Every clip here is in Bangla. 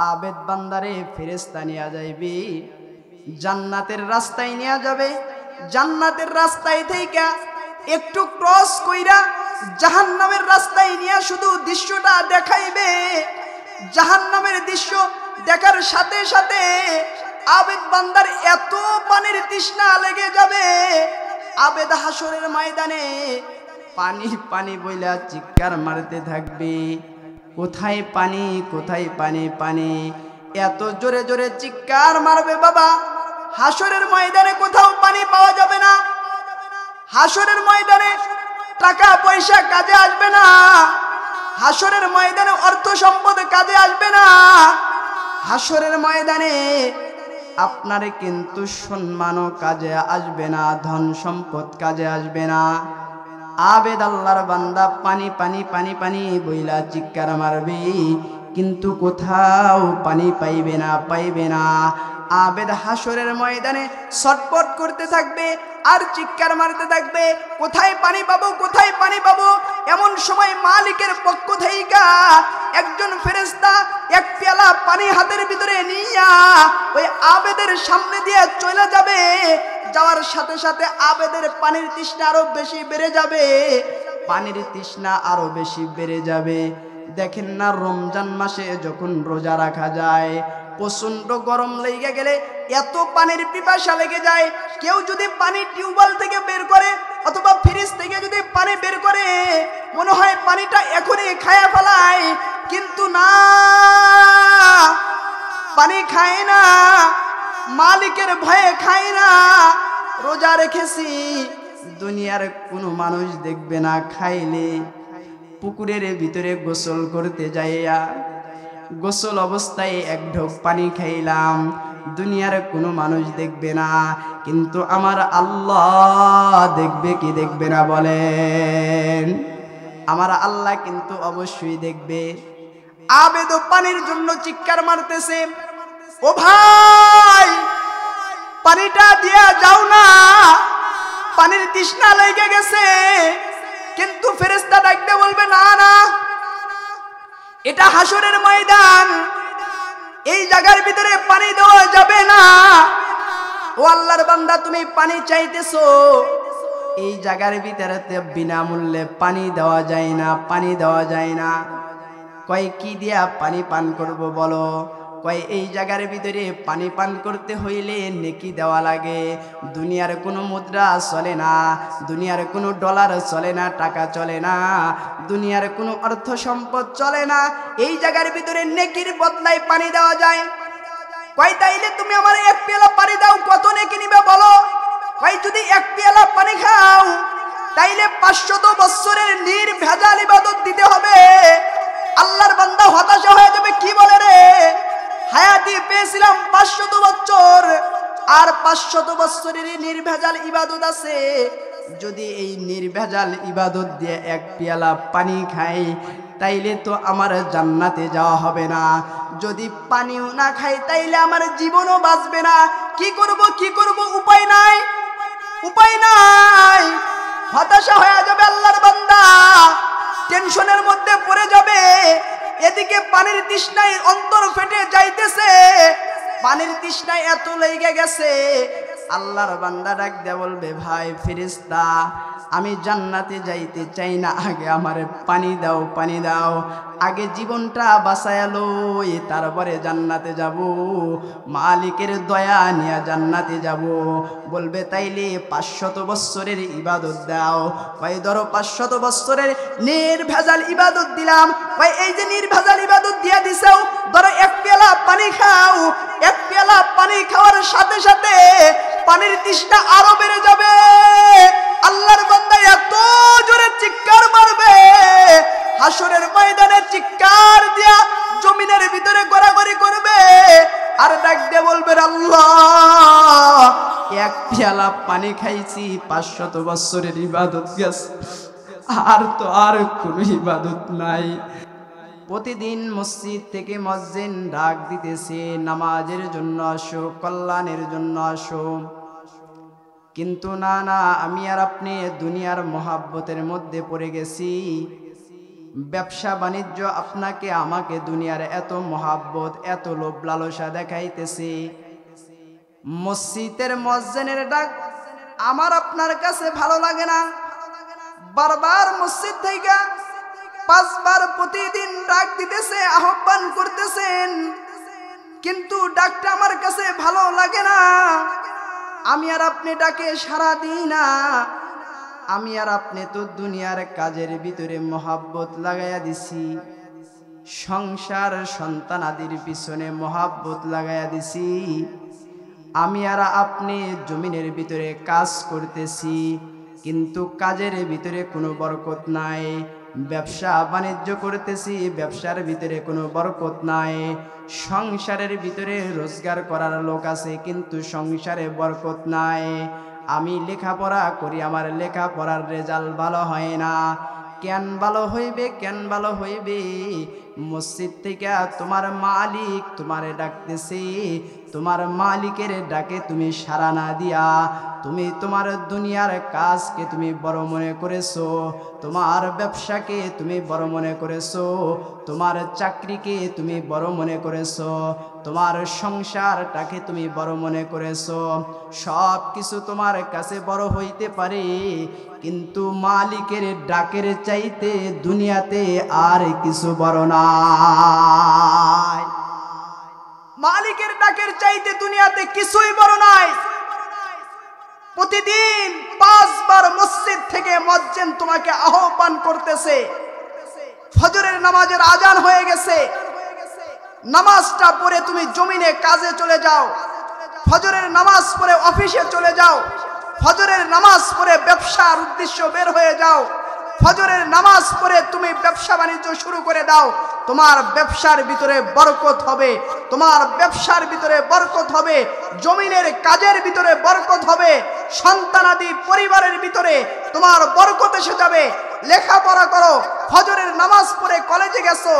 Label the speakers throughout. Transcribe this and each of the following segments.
Speaker 1: আবেদ বান্দারে ফেরেশতা নিয়ে যাইবে, জান্নাতের রাস্তায় নিয়ে যাবে। জান্নাতের রাস্তায় থেকে একটু ক্রস কইরা জাহান্নামের রাস্তায় নিয়ে শুধু দৃশ্যটা দেখাইবে। জাহান্নামের দৃশ্য দেখার সাথে সাথে আবেদ বান্দার এত পানির তৃষ্ণা লেগে যাবে, আবেদ হাসরের ময়দানে পানি পানি বইলা চিৎকার মারতে থাকবে, কোথায় পানি, কোথায় পানি, পানি। এত জোরে জোরে চিৎকার মারবে বাবা, হাসরের ময়দানে কোথাও পানি পাওয়া যাবে না। হাসরের ময়দানে টাকা পয়সা কাজে আসবে না। হাসরের ময়দানে অর্থ সম্পদ কাজে আসবে না। হাসরের ময়দানে আপনার কিন্তু সম্মানও কাজে আসবে না, ধন সম্পদ কাজে আসবে না। আবেদ আল্লাহর বান্দা পানি পানি পানি পানি বইলা চিৎকার মারবে, কিন্তু কোথাও পানি পাইবে না, পাইবে না। আবেদ হাসরের ময়দানে ছটফট করতে থাকবে আর চিৎকার মারতে থাকবে, কোথায় পানি পাবো, কোথায় পানি পাবো। এমন সময় মালিকের পক্ষ থেকে একজন ফেরেশতা এক পেয়ালা পানি হাতের ভিতরে নিয়া ওই আবেদের সামনে দিয়ে চলে যাবে। যাওয়ার সাথে সাথে আবেদের পানির তৃষ্ণা আরো বেশি বেড়ে যাবে, পানির তৃষ্ণা আরো বেশি বেড়ে যাবে। দেখেন না, রমজান মাসে যখন রোজা রাখা যায়, প্রচন্ড গরম লেগে গেলে এত পানির পিপাসা লেগে যায়। কেউ যদি পানি টিউবওয়েল থেকে বের করে অথবা ফ্রিজ থেকে যদি পানি বের করে, মনে হয় পানিটা এখনই খায়া ফেলায়, কিন্তু না, পানি খায় না, মালিকের ভয়ে খায় না। রোজা রেখেছি, দুনিয়ার কোনো মানুষ দেখবে না, খাইলে পুকুরের ভিতরে গোসল করতে যাইয়া গোসল অবস্থায় এক ঢোক পানি খাইলাম, দুনিয়ার কোনো মানুষ দেখবে না, কিন্তু আমার আল্লাহ দেখবে কি দেখবে না বলেন? আমার আল্লাহ কিন্তু অবশ্যই দেখবে। আবেদ পানির জন্য চিৎকার মারতেছে, ও ভাই পানিটা দিয়া যাও না, পানির তৃষ্ণা লেগে গেছে। কিন্তু ফেরেশতা ডাকতে বলবে, না না, এটা হাসরের ময়দান, এই জায়গার ভিতরে পানি দেওয়া যাবে না। ও আল্লাহর বান্দা, তুমি পানি চাইতেছো, এই জায়গার ভিতরে বিনামূল্যে পানি দেওয়া যায় না, পানি দেওয়া যায় না। কয় কি দিয়া পানি পান করব বলো? কয় এই জায়গার ভিতরে পানি পান করতে হইলে নেকি দেওয়া লাগে। দুনিয়ার কোনো মুদ্রা চলে না, দুনিয়ার কোনো ডলার চলে না, টাকা চলে না, দুনিয়ার কোনো অর্থ সম্পদ চলে না। এই জায়গার ভিতরে নেকির বদলায় পানি দেওয়া যায়। কয় তাইলে তুমি আমার এক পেয়ালা পানি দাও, কত নেকি নিবে বলো? কয় যদি এক পেয়ালা পানি খাও তাইলে 500 বছরের নির্ভেজাল ইবাদত দিতে হবে। আল্লাহর বান্দা হতাশা হয়ে যাবে, কি বলে রে, হায়াতি পেয়েছিলাম 500 বছর, আর 500 বছরের নির্ভেজাল ইবাদত আছে। যদি এই নির্ভেজাল ইবাদত দিয়ে এক পেয়ালা পানি খাই তাইলে তো আমার জান্নাতে যাওয়া হবে না। যদি পানিও না খাই তাইলে আমার জীবনও বাঁচবে না। কি করব, কি করব, উপায় নাই, উপায় নাই। হতাশা হয়ে যাবে আল্লাহর বান্দা, টেনশনের মধ্যে পড়ে যাবে। এদিকে পানির তৃষ্ণায় অন্তর ফেটে যাইতেছে, পানির তৃষ্ণায় এত লেগে গেছে। আল্লাহর বান্দা ডাক দিয়ে বলবে, ভাই ফেরেশতা, আমি জান্নাতে যাইতে চাই না, আগে আমারে পানি দাও, পানি দাও। আগে জীবনটা বাঁচায়া লই, তারপরে জান্নাতে যাব, মালিকের দয়া নিয়ে জান্নাতে যাব। বলবে তাইলে 500 বছরের ইবাদত দাও। ভাই ধরো 500 বছরের নির্ভেজাল ইবাদত দিলাম। ভাই এই যে নির্ভেজাল ইবাদত দিয়া দিছাও, ধরো এক পেয়ালা পানি খাও। এক পেয়ালা পানি খাওয়ার সাথে সাথে পানির তৃষ্ণা আরো বেড়ে যাবে। আল্লাহর বান্দা এত জোরে চিৎকার মারবে, হাসরের ময়দানে চিৎকার দিয়া জমিনের ভিতরে গড়াগড়ি করবে, আর ডাক দিয়ে বলবে, আল্লাহ এক পেয়ালা পানি খাইছি, 500 বছরের ইবাদত গেছে, আর তো আর কোনো ইবাদত নাই। প্রতিদিন মসজিদ থেকে মুয়াজ্জিন ডাক দিতেছে, নামাজের জন্য আসো, কল্যাণের জন্য আসো। কিন্তু না না, আমি আর আপনি দুনিয়ার মহাব্বতের মধ্যে পড়ে গেছি। ব্যবসা বাণিজ্য আপনাকে আমাকে দুনিয়ার এত মহাব্বত এত লোভ লালসা দেখাইতেছে, মসজিদের মুয়াজ্জিনের ডাক আমার আপনার কাছে ভালো লাগে না। বারবার মসজিদ থেকে 5 বার প্রতিদিন ডাক দিতেছে, আহ্বান করতেছেন, কিন্তু ডাকটা আমার কাছে ভালো লাগে না। আমি আর আপনি ডাকে সাড়া দিই না। আমি আর আপনি তো দুনিয়ার কাজের ভিতরে মহাব্বত লাগাইয়া দিছি, সংসার সন্তান আদির পিছনে মহাব্বত লাগাইয়া দিছি। আমি আর আপনি জমিনের ভিতরে কাজ করতেছি, কিন্তু কাজের ভিতরে কোনো বরকত নাই। ব্যবসা বাণিজ্য করতেছি, ব্যবসার ভিতরে কোনো বরকত নাই। সংসারের ভিতরে রোজগার করার লোক আছে, কিন্তু সংসারে বরকত নাই। আমি লেখাপড়া করি, আমার লেখাপড়ার রেজাল্ট ভালো হয় না। কেন ভালো হইবে, কেন ভালো হইবে? মসজিদ থেকে তোমার মালিক তোমারে ডাকতেছে, তোমার মালিকের ডাকে তুমি সাড়া না দিয়া তুমি তোমার দুনিয়ার কাজকে তুমি বড় মনে করেছো, তোমার ব্যবসাকে তুমি বড় মনে করেছো, তোমার চাকরিকে তুমি বড় মনে করেছো, তোমার সংসারটাকে তুমি বড় মনে করেছো। সব কিছু তোমার কাছে বড় হইতে পারে, কিন্তু মালিকের ডাকের চাইতে দুনিয়াতে আর কিছু বড় নাই। মালিকের ডাকের চাইতে দুনিয়াতে কিছুই বড় নাই। প্রতিদিন 5 বার মসজিদ থেকে মুয়াজ্জিন তোমাকে আহ্বান করতেছে। ফজরের নামাজের আজান হয়ে গেছে, নামাজটা পড়ে তুমি জমিনে কাজে চলে যাও, ফজরের নামাজ পড়ে অফিসে চলে যাও, ফজরের নামাজ পড়ে ব্যবসার উদ্দেশ্য বের হয়ে যাও, ফজরের নামাজ পড়ে তুমি ব্যবসা বাণিজ্য শুরু করে দাও। তোমার ব্যবসার ভিতরে বরকত হবে, তোমার ব্যবসার ভিতরে বরকত হবে, জমিনের কাজের ভিতরে বরকত হবে, সন্তানাদি পরিবারের ভিতরে তোমার বরকত এসে যাবে। লেখাপড়া করো, ফজরের নামাজ পড়ে কলেজে গেছো,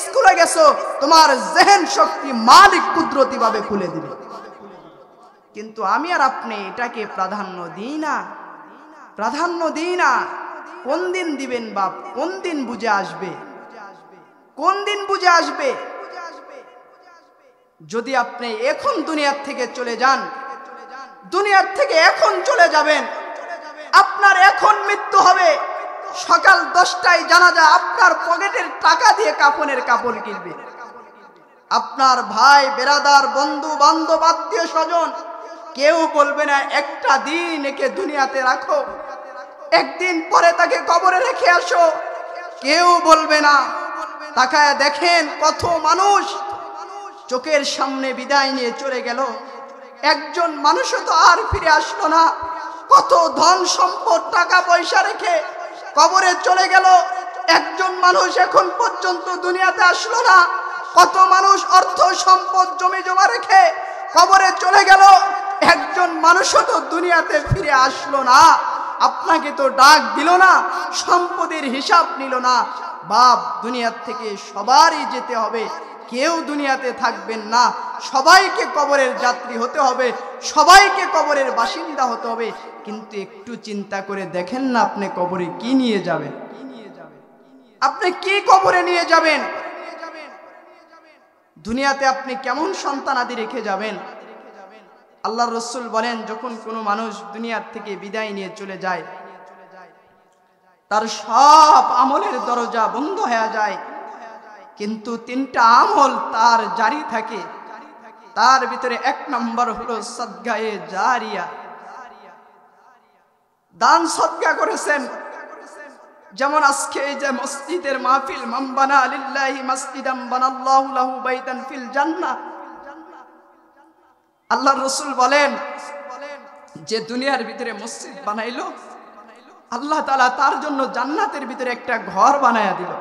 Speaker 1: স্কুলে গেছো, তোমার জেহেন শক্তি মালিক কুদরতি ভাবে খুলে দিবে। কিন্তু আমি আর আপনি এটাকে প্রাধান্য দিই না, প্রাধান্য দিই না। কোন দিন দিবেন বাপ? কোন দিন বুঝে আসবে? কোন দিন বুঝে আসবে? যদি আপনি এখন দুনিয়ার থেকে চলে যান, দুনিয়ার থেকে এখন চলে যাবেন, আপনার এখন মৃত্যু হবে, সকাল 10টায় জানাজা, আপনার পকেটের টাকা দিয়ে কাফনের কাপড় কিনবে। আপনার ভাই বেরাদার বন্ধু বান্ধব আত্মীয় স্বজন কেউ বলবে না একটা দিন একে দুনিয়াতে রাখো, একদিন পরে তাকে কবরে রেখে আসো, কেউ বলবে না। তাকায় দেখেন কত মানুষ চোখের সামনে বিদায় নিয়ে চলে গেল, একজন মানুষও তো আর ফিরে আসলো না। কত ধন সম্পদ টাকা পয়সা রেখে কবরে চলে গেল, একজন মানুষ এখন পর্যন্ত দুনিয়াতে আসলো না। কত মানুষ অর্থ সম্পদ জমি জমা রেখে কবরে চলে গেল, একজন মানুষও তো দুনিয়াতে ফিরে আসলো না। আপনাকে তো ডাক দিল না, সম্পদের হিসাব নিল না। বাপ, দুনিয়ার থেকে সবারই যেতে হবে, কেউ দুনিয়াতে থাকবেন না। সবাইকে কবরের যাত্রী হতে হবে, সবাইকে কবরের বাসিন্দা হতে হবে। কিন্তু একটু চিন্তা করে দেখেন না, আপনি কবরে কি নিয়ে যাবেন? আপনি কি কবরে নিয়ে যাবেন? দুনিয়াতে আপনি কেমন সন্তান আদি রেখে যাবেন? আল্লাহর রাসূল বলেন, যখন কোনো মানুষ দুনিয়ার থেকে বিদায় নিয়ে চলে যায়, তার সব আমলের দরজা বন্ধ হয়ে যায়, কিন্তু 3টা আমল তার জারি থাকে। তার ভিতরে 1 নম্বর হলো সাদগায়ে জারিয়া। দান সদকা করেছেন। যেমন আজকে এই যে মসজিদের মাহফিল, মান বানা লিল্লাহি মাসজিদান বানাল্লাহু লাহু বাইতান ফিল জান্নাহ। আল্লাহর রাসূল বলেন, যে দুনিয়ার ভিতরে মসজিদ বানাইলো, আল্লাহ তাআলা তার জন্য জান্নাতের ভিতরে একটা ঘর বানায়া দিল।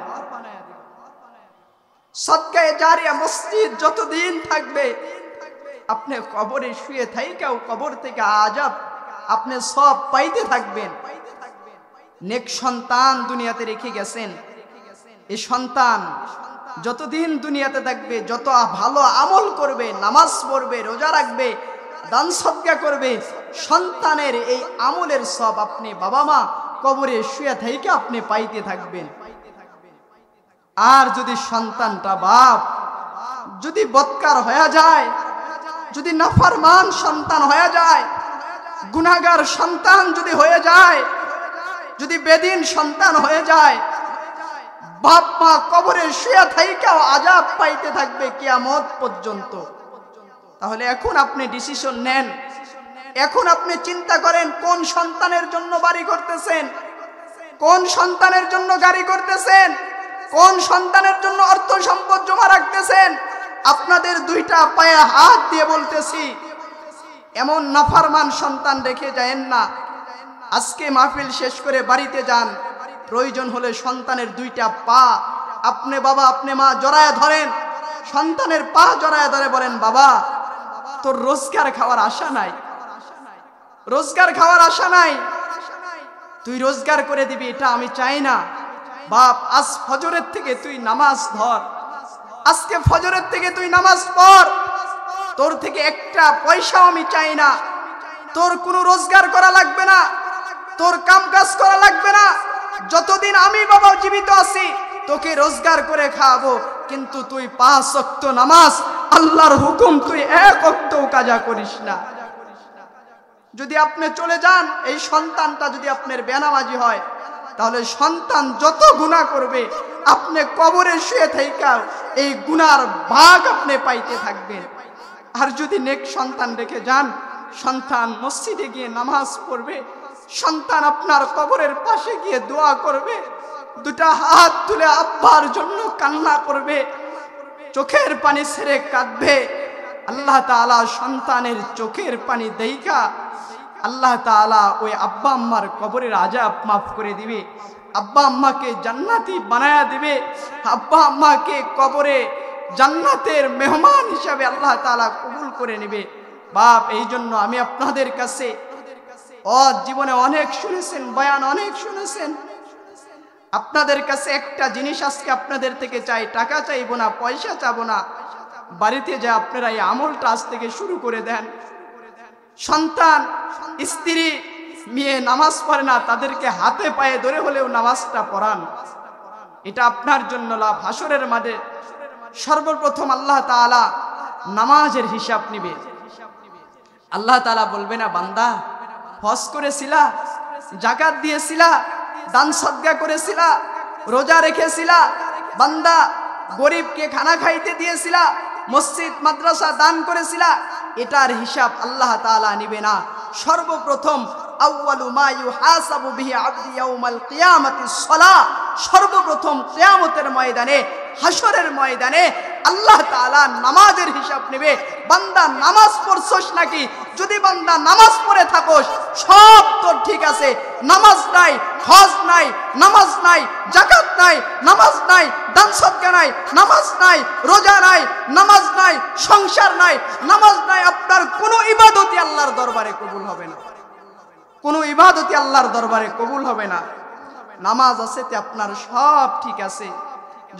Speaker 1: সদকায়ে জারিয়া, মসজিদ যতদিন থাকবে, আপনি কবরে শুয়ে থাইকাও কবর থেকে আযাব আপনি সব পাইতে থাকবেন। নেক সন্তান দুনিয়াতে রেখে গেছেন, এই সন্তান যতদিন দুনিয়াতে থাকবে, যত ভালো আমল করবে, নামাজ পড়বে, রোজা রাখবে, দান সদকা করবে, সন্তানের এই আমলের সব আপনি বাবা মা কবরে শুয়ে থাইকা আপনি পাইতে থাকবেন। আর যদি সন্তানটা বাপ যদি বদকার হয়ে যায়, যদি নাফরমান সন্তান হয়ে যায়, গুনাহগার সন্তান যদি হয়ে যায়, যদি বেদিন সন্তান হয়ে যায়, বাপ মা কবরে শুয়ে থাইকাও আযাব পাইতে থাকবে কিয়ামত পর্যন্ত। তাহলে এখন আপনি ডিসিশন নেন, এখন আপনি চিন্তা করেন কোন সন্তানের জন্য বাড়ি করতেছেন, কোন সন্তানের জন্য গাড়ি করতেছেন, কোন সন্তানের জন্য অর্থ সম্পদ জমা রাখতেছেন। আপনাদের দুইটা পায়ে হাত দিয়ে বলতেছি, এমন নাফরমান সন্তান রেখে যায়েন না। আজকে মাহফিল শেষ করে বাড়িতে যান, প্রয়োজন হলে সন্তানের দুইটা পা আপনি বাবা আপনি মা জড়ায় ধরেন, সন্তানের পা জড়ায় ধরে বলেন, বাবা তোর রোজগার খাওয়ার আশা নাই, রোজগার খাওয়ার আশা নাই, তুই রোজগার করে দিবি এটা আমি চাই না। বাপ আজ ফজরের থেকে তুই নামাজ ধর, আজকে ফজরের থেকে তুই নামাজ পড়, তোর থেকে একটা পয়সাও আমি চাই না, তোর কোনো রোজগার করা লাগবে না, তোর কাম কাজ করা লাগবে না, যতদিন আমি বাবা জীবিত আছি তোকে রোজগার করে খাওয়াবো, কিন্তু তুই 5 ওয়াক্ত নামাজ আল্লাহর হুকুম তুই 1 ওয়াক্তও কাজা করিস না। যদি আপনি চলে যান, এই সন্তানটা যদি আপনার বেনামাজি হয়, তাহলে সন্তান যত গুনাহ করবে আপনি কবরে শুয়ে থাইকাও এই গুনার ভাগ আপনি পাইতে থাকবেন। আর যদি নেক সন্তান রেখে যান, সন্তান মসজিদে গিয়ে নামাজ পড়বে, সন্তান আপনার কবরের পাশে গিয়ে দোয়া করবে, দুটা হাত তুলে আব্বার জন্য কান্না করবে, চোখের পানি ছেড়ে কাঁদবে। আল্লাহ তাআলা সন্তানের চোখের পানি দেইখা আল্লাহ তাআলা ওই আব্বা আম্মার কবরের আযাব মাফ করে দিবে, আব্বা আম্মাকে জান্নাতি বানায়া দিবে, আব্বা আম্মাকে কবরে জান্নাতের মেহমান হিসাবে আল্লাহ তাআলা কবুল করে নেবে। বাপ এই জন্য আমি আপনাদের কাছে জীবনে অনেক শুনেছেন, বয়ান অনেক শুনেছেন, আপনাদের কাছে একটা জিনিস আজকে আপনাদের থেকে চাই, টাকা চাইবো না, পয়সা চাবো না, বাড়িতে যা আপনারা এই আমলটা আজ থেকে শুরু করে দেন। সন্তান স্ত্রী মেয়ে নামাজ পড়ে না, তাদেরকে হাতে পায়ে ধরে হলেও নামাজটা পড়ান, এটা আপনার জন্য লাভ। হাসরের মাঠে সর্বপ্রথম আল্লাহ তাআলা নামাজের হিসাব নিবে। আল্লাহ তাআলা বলবে না, বান্দা হজ করেছিলা, যাকাত দিয়েছিলা, দান সদকা করেছিলা, রোজা রেখেছিলা, বান্দা গরিবকে খানা খাইতে দিয়েছিলা, মসজিদ মাদ্রাসা দান করেছিলা, এটার হিসাব আল্লাহ তাআলা নিবে না। সর্বপ্রথম আউয়ালু মা ইউহাসাবু বিহি আবদি ইয়াউমাল কিয়ামাতিস সালাহ, সর্বপ্রথম কিয়ামতের ময়দানে, হাসরের ময়দানে আল্লাহ তাআলা নামাজের হিসাব নেবে। বান্দা নামাজ পড়ছস নাকি? যদি বান্দা নামাজ পড়ে থাকোস সব তোর ঠিক আছে, নামাজ নাই, হজ নাই, নামাজ নাই, যাকাত নাই, নামাজ নাই, দান সদকা নাই, নামাজ নাই, রোজা নাই, নামাজ নাই, সংসার নাই, নামাজ নাই, আপনার কোনো ইবাদতই আল্লাহর দরবারে কবুল হবে না, কোনো ইবাদতই আল্লাহর দরবারে কবুল হবে না। নামাজ আছে তে আপনার সব ঠিক আছে।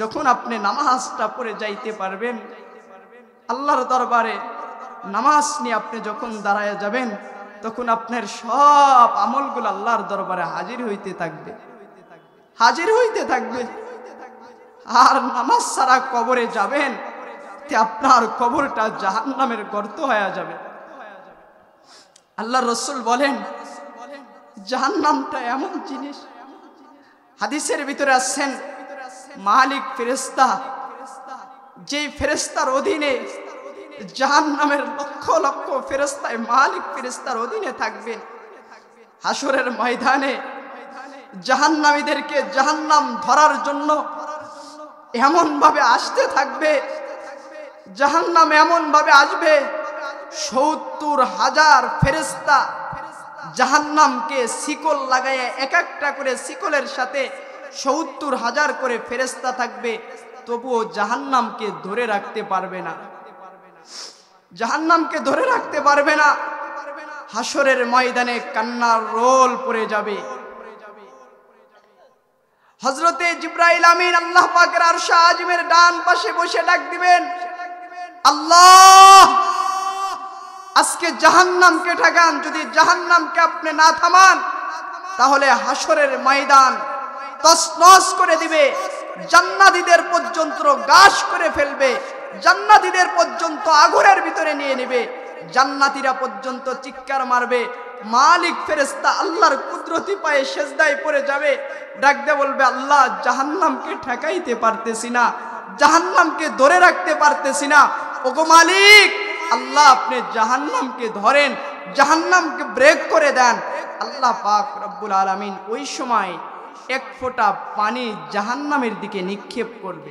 Speaker 1: যখন আপনি নামাজটা পড়ে যাইতে পারবেন আল্লাহর দরবারে, নামাজ নিয়ে আপনি যখন দাঁড়ায় যাবেন, তখন আপনার সব আমলগুলো আল্লাহর দরবারে হাজির হইতে থাকবে, হাজির হইতে থাকবে। আর নামাজ ছাড়া কবরে যাবেন তে আপনার কবরটা জাহান্নামের গর্ত হয়ে যাবে। আল্লাহর রাসূল বলেন, জাহান্নামটা এমন জিনিস, হাদিসের ভিতরে আছেন মালিক ফেরেশতা, যে ফেরেশতার অধীনে জাহান্নামের লক্ষ লক্ষ ফেরেশতায় মালিক ফেরেশতার অধীনে থাকবেন। হাসরের ময়দানে জাহান্নামীদেরকে জাহান্নাম ধরার জন্য এমন ভাবে আসতে থাকবে, জাহান্নাম এমন ভাবে আসবে, ৭০,০০০ ফেরেশতা জাহান্নামকে শিকল লাগাইয়া এক একটা করে শিকলের সাথে ৭০,০০০ করে ফেরেশতা থাকবে, তবুও জাহান্নামকে ধরে রাখতে পারবে না, জাহান্নামকে ধরে রাখতে পারবে না। হাসরের ময়দানে কান্নার রোল পড়ে যাবে। হযরতে জিবরাইল আমিন আল্লাহ পাকের আরশ আজিমের ডান পাশে বসে ডাক দিবেন, আল্লাহ আজকে জাহান্নামকে ঠেকান। যদি জাহান্নামকে আপনি না থামান তাহলে হাসরের ময়দান তছনছ করে দিবে, জান্নাতীদের পর্যন্ত গাছ করে ফেলবে, জান্নাতীদের পর্যন্ত আগুনের ভিতরে নিয়ে নেবে, জান্নাতীরা পর্যন্ত চিৎকার মারবে। মালিক ফেরেশতা আল্লাহর কুদরতি পায়ে সেজদায় পড়ে যাবে, ডাক দিয়ে বলবে, আল্লাহ জাহান্নামকে ঠেকাইতে পারতেছি না, জাহান্নামকে ধরে রাখতে পারতেছি না। ওগো মালিক, আল্লাহ আপনি জাহান্নামকে ধরেন, জাহান্নামকে ব্রেক করে দেন। আল্লাহ পাক রব্বুল আলামিন ওই সময় এক ফোঁটা পানি জাহান্নামের দিকে নিক্ষেপ করবে,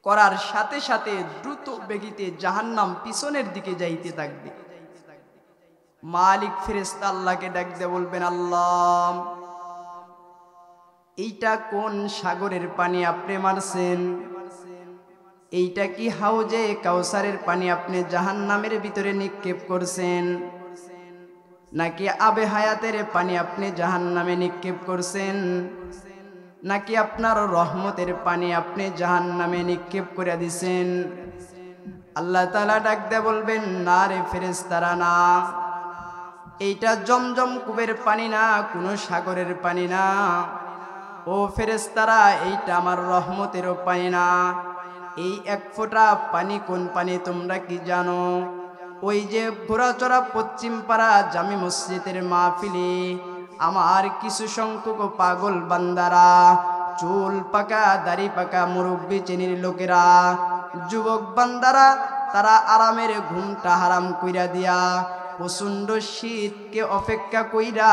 Speaker 1: করার সাথে সাথে দ্রুত বেগিতে জাহান্নাম পিছনের দিকে যাইতে থাকবে। মালিক ফেরেশতা আল্লাহকে ডাক দিয়ে বলবেন, আল্লাহ এইটা কোন সাগরের পানি আপনি মারছেন? এইটা কি হাউজে কাউসারের পানি আপনি জাহান্নামের ভিতরে নিক্ষেপ করছেন, নাকি আবে হায়াতের পানি আপনি জাহান্নামে নিক্ষেপ করছেন, নাকি আপনার রহমতের পানি আপনি জাহান্নামে নিক্ষেপ করে দিছেন? আল্লাহ তাআলা ডাক দিয়ে বলবেন, না রে ফেরেশতারা, না, এইটা জমজম কূপের পানি না, কোনো সাগরের পানি না। ও ফেরেশতারা, এইটা আমার রহমতেরও পানি না। এই এক ফোঁটা পানি কোন পানি তোমরা কি জানো? ওই যে ঘোরাচড়া পশ্চিম পাড়া জামি মসজিদের মাহফিলে আমার কিছু সংখ্যক পাগল বান্দারা, চুল পাকা দাড়ি পাকা মুরব্বী শ্রেণীর লোকেরা, যুবক বান্দারা, তারা আরামের ঘুমটা হারাম কইরা দিয়া প্রচণ্ড শীতকে অপেক্ষা কইরা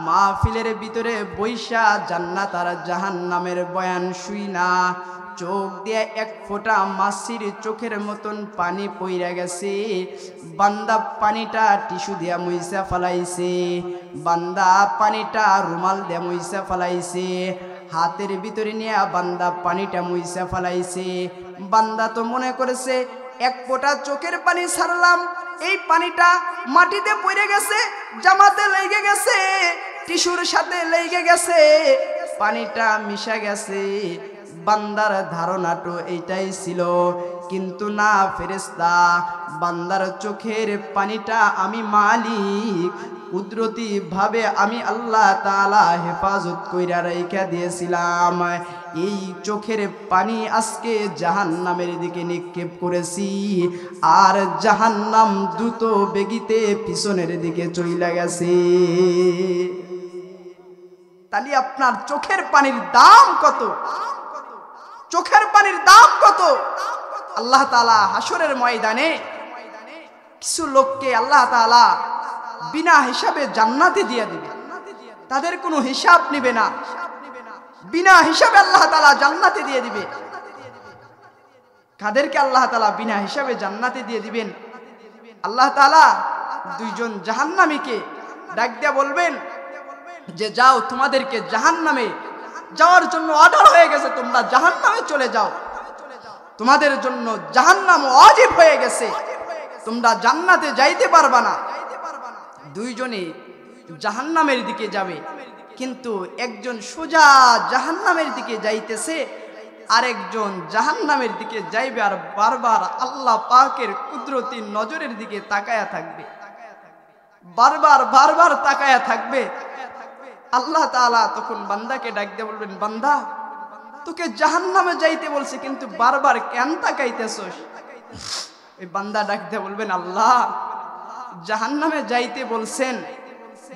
Speaker 1: মাহফিলের ভিতরে বৈশা জান্নাত আর জাহান্নামের বয়ান শুই না, চোখ দিয়ে এক ফোঁটা মাছির চোখের মতন পানি পইরা গেছে। বান্দা পানিটা টিস্যু দিয়া মুইসা ফেলাইছে, বান্দা পানিটা রুমাল দিয়া মুইসা ফেলাইছে, হাতের ভিতরে নিয়ে বান্দা পানিটা মুইসা ফেলাইছে। বান্দা তো মনে করেছে এক ফোঁটা চোখের পানি ছাড়লাম, এই পানিটা মাটিতে পড়ে গেছে, জামাতে লেগে গেছে, টিস্যুর সাথে লেগে গেছে, পানিটা মিশা গেছে। বান্দার ধারণাটো এইটাই ছিল, কিন্তু না ফেরেশতা, বান্দার চোখের পানিটা আমি মালিক কুদরতি ভাবে আমি আল্লাহ তাআলা হেফাজত কইরা রাইখা দিয়েছিলাম। এই চোখের পানি আজকে জাহান্নামের দিকে নিক্ষেপ করেছি, আর জাহান্নাম দ্রুত বেগিতে পিছনের দিকে চইলা গেছে। তাহলে আপনার চোখের পানির দাম কত? চোখের পানির দাম কত? আল্লাহ তাআলা হাসরের ময়দানে কিছু লোককে আল্লাহ তাআলা বিনা হিসাবে জান্নাতে দিয়ে দিবে, তাদের কোনো হিসাব নিবে না, বিনা হিসাবে আল্লাহ তাআলা জান্নাতে দিয়ে দিবে। কাদেরকে আল্লাহ তাআলা বিনা হিসাবে জান্নাতে দিয়ে দিবেন? আল্লাহ তাআলা দুইজন জাহান্নামীকে ডাক দিয়ে বলবেন যে যাও, তোমাদেরকে জাহান্নামে যাওয়ার জন্য অর্ডার হয়ে গেছে, তোমরা জাহান্নামে চলে যাও, তোমাদের জন্য জাহান্নাম ওয়াজিব হয়ে গেছে, তোমরা জান্নাতে যাইতে পারবা না। দুইজনে জাহান্নামের দিকে যাবে, কিন্তু একজন সোজা জাহান্নামের দিকে যাইতেছে, আরেকজন জাহান্নামের দিকে যাইবে আর বারবার আল্লাহ পাকের কুদরতি নজরের দিকে তাকায়া থাকবে, বারবার বারবার তাকায়া থাকবে। আল্লাহ তাআলা তখন বান্দাকে ডাক দিয়ে বলবেন, বান্দা তোকে জাহান্নামে যাইতে বলছে, কিন্তু বারবার কেন তাকাইতেছস? এই বান্দা ডাক দিয়ে বলবেন, আল্লাহ জাহান্নামে যাইতে বলছেন,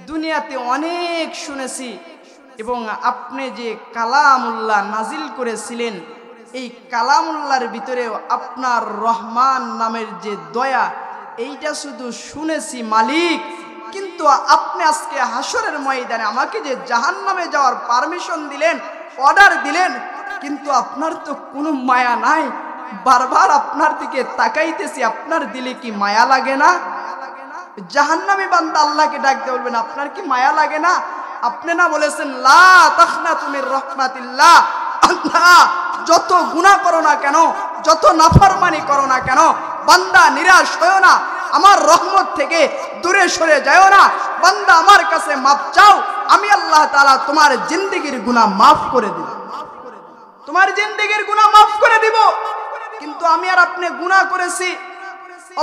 Speaker 1: দুনিয়াতে অনেক শুনেছি, এবং আপনি যে কালামুল্লাহ নাজিল করেছিলেন, এই কালামুল্লাহর ভিতরেও আপনার রহমান নামের যে দয়া, এইটা শুধু শুনেছি মালিক, কিন্তু আপনি আজকে হাসরের ময়দানে আমাকে যে জাহান্নামে যাওয়ার পারমিশন দিলেন, অর্ডার দিলেন, কিন্তু আপনার তো কোনো মায়া নাই, বারবার আপনার দিকে তাকাইতেছি, আপনার দিলে কি মায়া লাগে না? জাহান্নামী বান্দা আল্লাহকে ডাক দিয়ে বলবেন, আপনার কি মায়া লাগে না? আপনি না বলেছেন লা তাখনাতু মির রাহমাতিল্লাহ, আল্লাহ যত গুনাহ করো না কেন, যত নাফরমানি করো না কেন, বান্দা নিরাশ হয়ো না, আমার রহমত থেকে দূরে সরে যাও না, বান্দা আমার কাছে মাফ চাও, আমি আল্লাহ তাআলা তোমার জিন্দেগীর গুনাহ মাফ করে দিব, তোমার জিন্দেগীর গুনাহ মাফ করে দিব। কিন্তু আমি আর আপনি গুনাহ করেছি,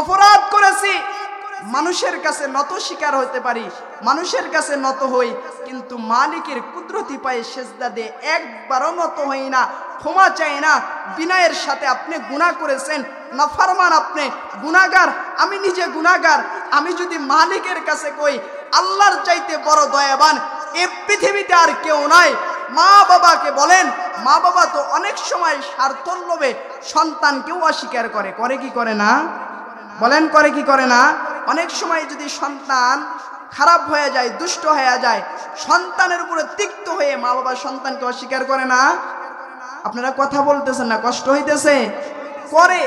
Speaker 1: অপরাধ করেছি, মানুষের কাছে নত শিকার হতে পারি, মানুষের কাছে নত হই, কিন্তু মালিকের কুদরতি পায়ে সেজদা দিয়ে একবারও নত হই না, ক্ষমা চাই না। বিনয়ের সাথে আপনি গুনাহ করেছেন, নাফরমান, আপনি গুনাহগার, আমি নিজে গুনাহগার। আমি যদি মালিকের কাছে কই আল্লাহর চাইতে বড় দয়াবান এই পৃথিবীতে আর কেউ নাই। মা বাবাকে বলেন, মা বাবা তো অনেক সময় স্বার্থর লোভে সন্তানকেও অস্বীকার করে, করে কি করে না? বলেন করে কি করে না? অনেক সময় যদি সন্তান খারাপ হয়ে যায়, দুষ্ট হয়ে যায়, সন্তানের উপরে তিক্ত হয়ে মা বাবা সন্তানকে অস্বীকার করে না? আপনারা কথা বলতেছেন না, কষ্ট হইতেছে? করে।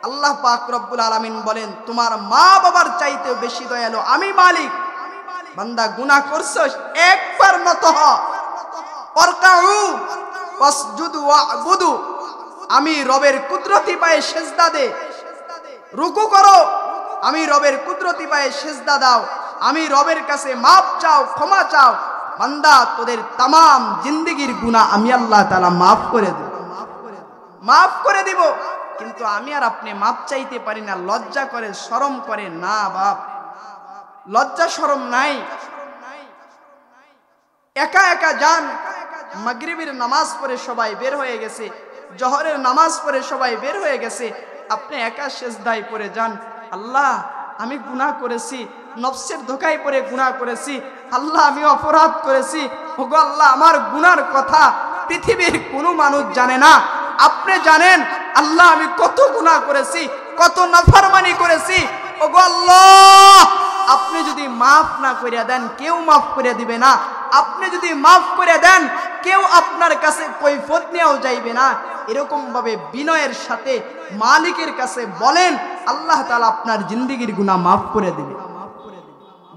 Speaker 1: আল্লাহ পাক রব্বুল আলামিন বলেন, তোমার মা বাবার চাইতেও বেশি দয়ালু আমি মালিক। বান্দা গুনাহ করছস, একবার নত হ, ওয়ারকাউ ওয়াসজুদু ওয়া'বুদু, আমি রবের কুদরতি পায়ে সিজদা দে, রুকু করো, আমি রবের কুদরতি পায়ে সিজদা দাও, আমি রবের কাছে মাপ চাও, ক্ষমা চাও। বান্দা তোদের तमाम জিন্দেগীর গুনাহ আমি আল্লাহ তাআলা মাফ করে দেব, মাফ করে দিব। কিন্তু আমি আর আপনি মাপ চাইতে পারি না, লজ্জা করে, শরম করে না। বাপ, লজ্জা শরম নাই। একা একা যান, মাগরিবের নামাজ পড়ে সবাই বের হয়ে গেছে, জোহরের নামাজ পড়ে সবাই বের হয়ে গেছে, আপনি একা সিজদায় পড়ে যান, আল্লাহ আমি গুনাহ করেছি, নফসের ধোঁকায় পড়ে গুনাহ করেছি, আল্লাহ আমি অপরাধ করেছি, ওগো আল্লাহ আমার গুনার কথা পৃথিবীর কোনো মানুষ জানে না, আপনি জানেন। আল্লাহ আমি কত গুনাহ করেছি, কত নাফরমানি করেছি, ওগো আল্লাহ আপনি যদি মাফ না করিয়া দেন কেউ মাফ করে দিবে না, আপনি যদি মাফ করে দেন কেউ আপনার কাছে কৈফিয়ত নিয়েও যাইবে না। এরকম ভাবে বিনয়ের সাথে মালিকের কাছে বলেন, আল্লাহ তাআলা আপনার জিন্দেগীর গুনাহ মাফ করে দিবে,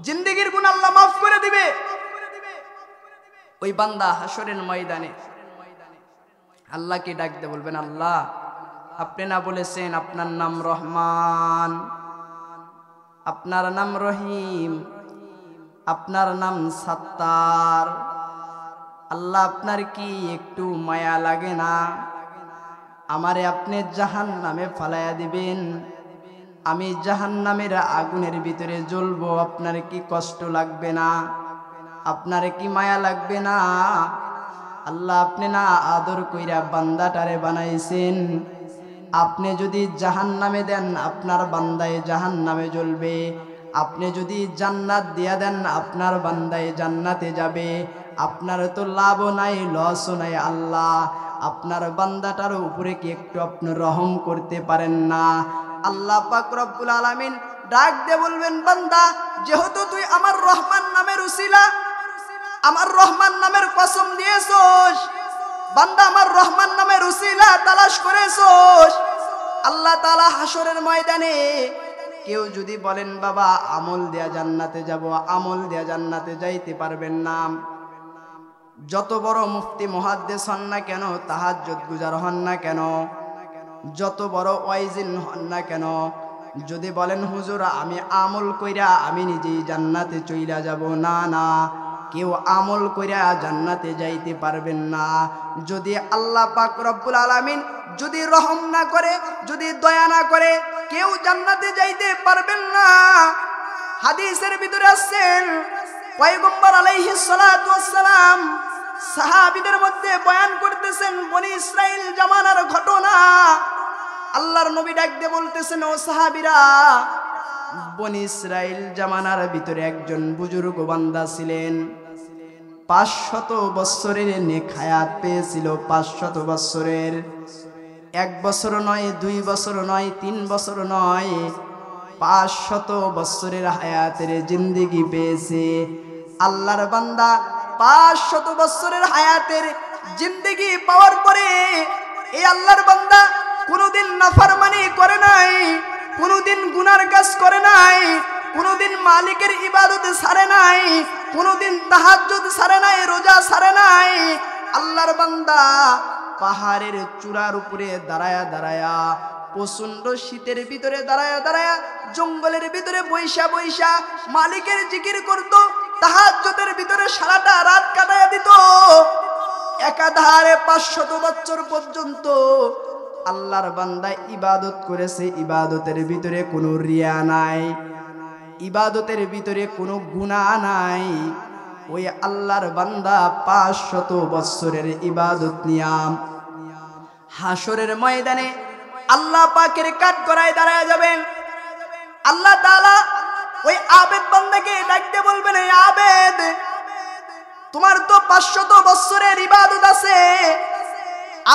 Speaker 1: জিন্দেগীর গুনাহ আল্লাহ মাফ করে দিবে। ওই বান্দা হাসরের ময়দানে আল্লাহকে ডাকতে বলবেন, আল্লাহ আপনি না বলেছেন আপনার নাম রহমান, আপনার নাম রহিম, আপনার নাম সাত্তার, আল্লাহ আপনার কি একটু মায়া লাগে না? আমারে আপনি জাহান্নামে ফালাইয়া দিবেন, আমি জাহান্নামের আগুনের ভিতরে জ্বলবো, আপনার কি কষ্ট লাগবে না? আপনার কি মায়া লাগবে না? আল্লাহ আপনি না আদর কইরা বান্দাটারে বানাইছেন, আপনি যদি জাহান্নামে দেন আপনার বান্দায় জাহান্নামে জ্বলবে, আপনি যদি জান্নাত দিয়া দেন আপনার বান্দায় জান্নাতে যাবে, আপনার তো লাভও নাই লসও নাই। আল্লাহ আপনার বান্দাটার উপরে কি একটু আপনি রহম করতে পারেন না? আল্লাহ পাক রব্বুল আলামিন ডাক দিয়ে বলবেন, বান্দা যেহেতু তুই আমার রহমান নামের উসিলা, আমার রহমান নামের কসম দিয়েছস, বান্দা আমার রহমান নামের উসিলা তালাশ করেছস, আল্লাহ তাআলা হাসরের ময়দানে কেউ যদি বলেন বাবা আমল দেয়া জান্নাতে যাব, আমল দেয়া জান্নাতে যাইতে পারবেন না। যত বড় মুফতি মুহাদ্দিস হন না কেন, তাহাজ্জুদ গুজার হন না কেন, যত বড় ওয়াইজিন হন না কেন, যদি বলেন হুজুর আমি আমল কইরা আমি নিজেই জান্নাতে চইলা যাব, না না, কেউ আমল কইরা জান্নাতে যাইতে পারবেন না। যদি আল্লাহ পাক রব্বুল আলামিন যদি রহম না করে, যদি দয়া না করে, কেউ জান্নাতে যাইতে পারবেন না। হাদিসের ভিতরে আছেন পয়গম্বর আলাইহিস সালাতু ওয়াস সালাম সাহাবীদের মধ্যে বয়ান করতেছেন বনি ইসরাইল জামানার ঘটনা। আল্লাহর নবী ডাক দিয়ে বলতেছেন, ও সাহাবীরা, বনি ইসরাইল জামানার ভিতরে একজন বুজুর্গ বান্দা ছিলেন, 500 বছরের নেক হায়াত পেয়েছিল, 500 বছরের, 1 বছর নয়, 2 বছর নয়, 3 বছর নয়, 500 বছরের হায়াতের জিন্দেগি পেয়েছে। আল্লাহর বান্দা 500 বছরের হায়াতের জিন্দেগি পাওয়ার পরে এই আল্লাহর বান্দা কোনোদিন নাফরমানি করে নাই, কোনোদিন গুনার কাজ করে নাই, কোনোদিন মালিকের ইবাদত ছাড়ে নাই, কোনোদিন তাহাজ্জুদ ছাড়ে নাই, রোজা ছাড়ে নাই। আল্লাহর বান্দা পাহাড়ের চূড়ার উপরে দাঁড়ায়া দাঁড়ায়া, প্রচন্ড শীতের ভিতরে দাঁড়ায়া দাঁড়ায়া, জঙ্গলের ভিতরে বৈশা বৈশা মালিকের জিকির করত, তাহাজ্জুদের ভিতরে সারাটা রাত কাটায়া দিত। একাধারে 500 বছর পর্যন্ত আল্লাহর বান্দা ইবাদত করেছে, ইবাদতের ভিতরে কোনো রিয়া নাই, ইবাদতের ভিতরে কোনো গুনাহ নাই, ওই আল্লাহর বান্দা 500 বছরের ইবাদত নিয়াম হাসরের ময়দানে আল্লাহ পাকের কাঠগড়ায় দাঁড়ায় যাবেন। আল্লাহ তাআলা ওই আবেদ বান্দাকে ডাকতে বলবেন, এই আবেদ, তোমার তো 500 বছরের ইবাদত আছে,